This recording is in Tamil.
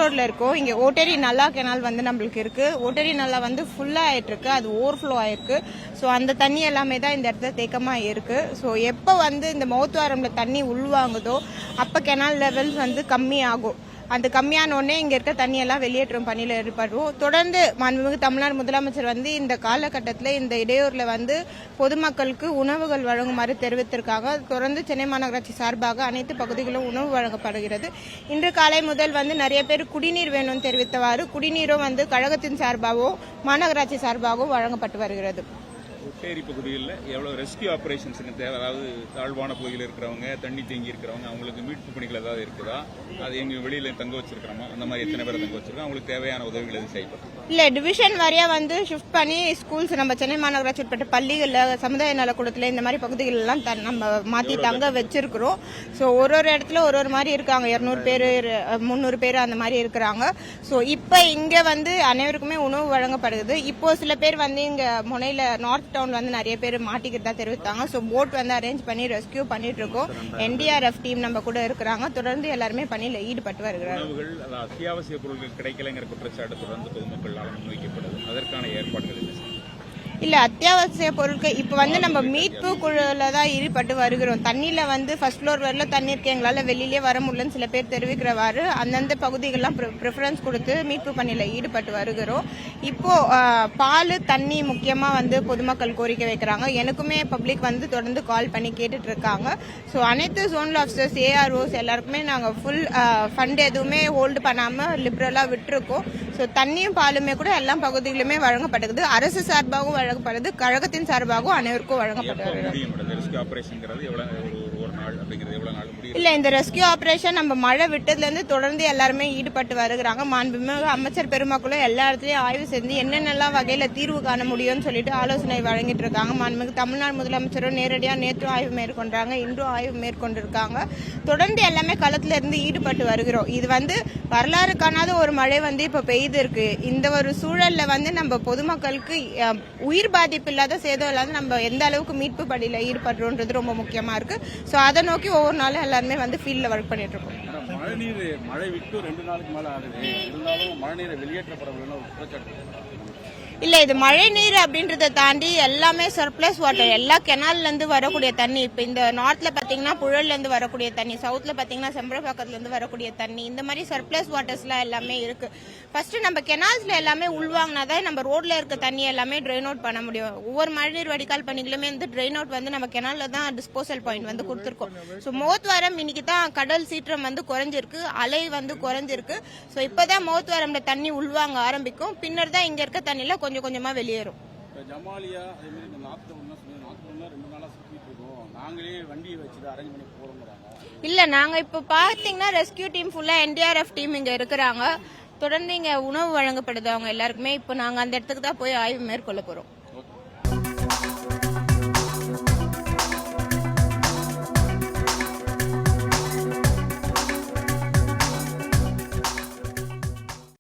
ரோட்ல இருக்கோம். இங்க ஓட்டேரி நல்லா கெனால் வந்து நம்மளுக்கு இருக்கு. ஓட்டேரி நல்லா வந்து ஃபுல்லா ஆயிட்டு இருக்கு. அது ஓவர்ஃப்ளோ ஆயிருக்கு. ஸோ அந்த தண்ணி எல்லாமே தான் இந்த இடத்துல தேக்கமா இருக்கு. ஸோ எப்போ வந்து இந்த மௌத்வாரம்ல தண்ணி உள்வாங்குதோ அப்ப கெனால் லெவல்ஸ் வந்து கம்மி ஆகும். அந்த கம்மியான உடனே இங்க இருக்க தண்ணியெல்லாம் வெளியேற்றும் பணியில் ஈடுபடுவோம். தொடர்ந்து மாண்புமிகு தமிழ்நாடு முதலமைச்சர் வந்து இந்த காலகட்டத்தில் இந்த இடையூறுல வந்து பொதுமக்களுக்கு உணவுகள் வழங்குமாறு தெரிவித்திருக்காங்க. தொடர்ந்து சென்னை மாநகராட்சி சார்பாக அனைத்து பகுதிகளிலும் உணவு வழங்கப்படுகிறது. இன்று காலை முதல் வந்து நிறைய பேர் குடிநீர் வேணும்னு தெரிவித்தவாறு குடிநீரும் வந்து கழகத்தின் சார்பாகவும் மாநகராட்சி சார்பாகவும் வழங்கப்பட்டு வருகிறது. ஒட்டேரி பகுதியில் எவ்வளவு ரெஸ்கியூ ஆபரேஷன்ஸுக்கு தேவை, அதாவது தாழ்வான பகுதியில் இருக்கிறவங்க, தண்ணி தேங்கி இருக்கிறவங்க, அவங்களுக்கு மீட்பு பணிகள் ஏதாவது இருக்குதா? அது எங்க வெளியில தங்க வச்சிருக்கிறோமா? அந்த மாதிரி எத்தனை பேர் தங்க வச்சிருக்கோம்? அவங்களுக்கு தேவையான உதவிகள் எதுவும் செய்யப்படும்? இல்ல, டிவிஷன் வாரியா வந்து ஷிஃப்ட் பண்ணி ஸ்கூல்ஸ் நம்ம சென்னை மாநகராட்சி உட்பட்ட பள்ளிகள்ல, சமுதாய நலக்கூடத்துல இந்த மாதிரி பகுதிகள் எல்லாம் நம்ம மாத்தி தங்க வச்சிருக்கிறோம். ஸோ ஒரு இடத்துல ஒரு மாதிரி இருக்காங்க. 200 பேர் 300 பேர் அந்த மாதிரி இருக்கிறாங்க. ஸோ இப்ப இங்க வந்து அனைவருக்குமே உணவு வழங்கப்படுது. இப்போ சில பேர் வந்து இங்க முனையில நார்த் டவுன் வந்து நிறைய பேர் மாட்டிக்கிட்டதா தெரிவித்தாங்க. ஸோ போட் வந்து அரேஞ்ச் பண்ணி ரெஸ்கியூ பண்ணிட்டு இருக்கோம். NDRF டீம் நம்ம கூட இருக்கிறாங்க. தொடர்ந்து எல்லாருமே பணியில ஈடுபட்டு வருகிறாங்க. அத்தியாவசிய பொருட்கள் கிடைக்கலங்கிற குற்றச்சாட்டு தொடர்ந்து பொதுமக்கள் முன்வைக்கப்படுது. அதற்கான ஏற்பாடுகள் என்ன? இல்ல, அத்தியாவசிய பொருட்கள் இப்ப வந்து நம்ம மீட்பு குழுல தான் ஈடுபட்டு வருகிறோம். தண்ணியில வந்து ஃபர்ஸ்ட் ஃப்ளோர் வரல தண்ணி இருக்கு, எங்களால வெளியிலே வர முடியலன்னு சில பேர் தெரிவிக்கிறவாறு அந்தந்த பகுதிகள்லாம் ப்ரிஃபரன்ஸ் கொடுத்து மீட்பு பணியில ஈடுபட்டு வருகிறோம். இப்போ பால் தண்ணி முக்கியமா வந்து பொதுமக்கள் கோரிக்கை வைக்கிறாங்க. எனக்குமே பப்ளிக் வந்து தொடர்ந்து கால் பண்ணி கேட்டுட்டு இருக்காங்க. ஸோ அனைத்து ஜோனல் ஆஃபீஸர்ஸ், AROs எல்லாருக்குமே நாங்கள் ஃபுல் ஃபண்ட் எதுவுமே ஹோல்டு பண்ணாம லிபரலா விட்டுருக்கோம். ஸோ தண்ணியும் பாலுமே கூட எல்லா பகுதிகளுமே வழங்கப்படுது. அரசு சார்பாகவும் வழங்கப்படுது, கழகத்தின் சார்பாகவும் அனைவருக்கும் வழங்கப்படுது. இல்ல, இந்த ரெஸ்கியூ ஆபரேஷன் நம்ம மழை விட்டதுல இருந்து தொடர்ந்து எல்லாருமே ஈடுபட்டு வருகிறாங்க. மாண்புமிகு அமைச்சர் பெருமக்களும் எல்லா இடத்துலயும் ஆய்வு செஞ்சு என்னென்னலாம் வகையில தீர்வு காண முடியும்னு சொல்லிட்டு ஆலோசனை வழங்கிட்டு இருக்காங்க. மாண்புமிகு தமிழ்நாடு முதலமைச்சரும் நேரடியா நேற்று ஆய்வு மேற்கொண்டாங்க, இன்றும் ஆய்வு மேற்கொண்டிருக்காங்க. தொடர்ந்து எல்லாமே களத்துல இருந்து ஈடுபட்டு வருகிறோம். இது வந்து வரலாறு காணாத ஒரு மழை வந்து இப்ப பெய்து இருக்கு. இந்த ஒரு சூழல்ல வந்து நம்ம பொதுமக்களுக்கு உயிர் பாதிப்பு இல்லாத சேதம் இல்லாத நம்ம எந்த அளவுக்கு மீட்பு பணியில ஈடுபடுறோன்றது ரொம்ப முக்கியமா இருக்கு. சோ அதை நோக்கி ஒவ்வொரு நாளும் எல்லாருமே வந்து ஃபீல்ட்ல ஒர்க் பண்ணிட்டு இருக்கோம். மழை விட்டு 2 நாளுக்கு மேல ஆகுது, இருந்தாலும் மழை நீரை வெளியேற்றப்படவில்லை ஒரு குற்றச்சாட்டு. இல்ல, இது மழை நீர் அப்படின்றத தாண்டி எல்லாமே சர்ப்ளஸ் வாட்டர். எல்லா கெனால்ல இருந்து வரக்கூடிய தண்ணி, இப்ப இந்த நார்த்ல பாத்தீங்கன்னா புழல்ல இருந்து வரக்கூடிய தண்ணி, சவுத்ல பாத்தீங்கன்னா செம்பரப்பாக்கத்துல இருந்து வரக்கூடிய தண்ணி, இந்த மாதிரி சர்ப்ளஸ் வாட்டர்ஸ் எல்லாம் எல்லாமே இருக்கு. ஃபர்ஸ்ட் நம்ம கெனால்ஸ்ல எல்லாமே உள்வாங்கினாதான் நம்ம ரோட்ல இருக்க தண்ணி எல்லாமே ட்ரெயின் அவுட் பண்ண முடியும். ஒவ்வொரு மழைநீர் வடிகால் பணிகளுமே வந்து ட்ரெயின் அவுட் வந்து நம்ம கெனால்ல தான் டிஸ்போசல் பாயிண்ட் வந்து கொடுத்துருக்கோம். ஸோ மோத்வாரம் இன்னைக்கு தான் கடல் சீற்றம் வந்து குறைஞ்சிருக்கு, அலை வந்து குறைஞ்சிருக்கு. ஸோ இப்பதான் மோத்வாரம்ல தண்ணி உள்வாங்க ஆரம்பிக்கும். பின்னர் தான் இங்க இருக்க தண்ணியில கொஞ்சம் கொஞ்சமா வெளியேறும். ஜமாலியா அதே மாதிரி இந்த நார்த் 2 நாளா சுத்திட்டு இருக்கோம், நாங்களே வண்டியை வச்சு அரேஞ்ச் பண்ணி போறோம்ங்கறாங்க. இல்ல, நாங்க இப்ப பாத்தீங்கன்னா ரெஸ்கியூ டீம் ஃபுல்லா NDRF டீம் இங்க இருக்கிறாங்க. தொடர்ந்து இங்க உணவு வழங்கப்படுது அவங்க எல்லாருக்குமே. இப்போ நாங்க அந்த இடத்துக்கு தான் போய் ஆய்வு மேற்கொள்ள போறோம்.